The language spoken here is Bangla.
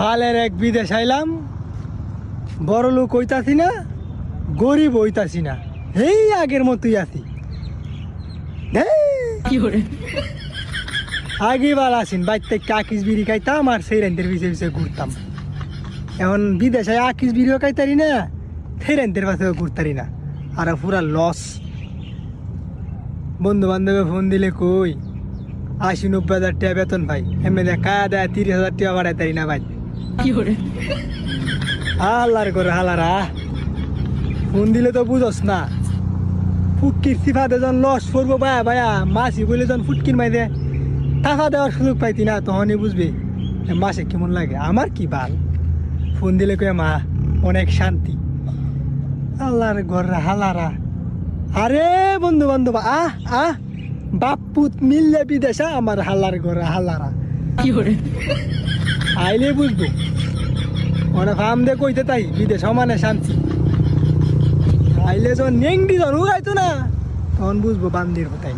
বালের এক বিদেশ আইলাম, বড় লোক হইতাছি না, গরিব হইতাছি না, এই আগের মতোই আছি। আগে বার আসিন বাইতে আকিস বিড়ি খাইতাম আর সেই রেন্টের পিছিয়ে পিছিয়ে ঘুরতাম। এখন বিদেশে আকিস বিড়িও খাইতারি না, সেই রেন্টের পাশেও ঘুরতারি না, আর পুরা লস। বন্ধু বান্ধবে ফোন দিলে কই ৮০-৯০ হাজার টাকা বেতন ভাই, এমনি খায়া দেয় ৩০ হাজার টাকা বাড়াইতারি না ভাই। হালার করে হালারা ফোন দিলে তো বুঝস না, ফুটকির সিফাতে যখন লস করবো বায়া বায়া মাসি বলে যখন ফুটকির মাইদে টাকা দেওয়ার সুযোগ পাইতি না, তখনই বুঝবি মাসে কেমন লাগে। আমার কি বাল, ফোন দিলে কয়ে মা অনেক শান্তি। আল্লাহর ঘররা হালারা। আরে বন্ধু বান্ধব বাপুত মিললে বিদেশা আমার হালার ঘরে হালারা আইলে বুঝবো। অনেক ফার্ম দিয়ে কইতে তাই বিদেশ মানে শান্তি। আইলে যখন নেংডি যখন উগাইতো না, তখন বুঝবো বান্দির কোথায়।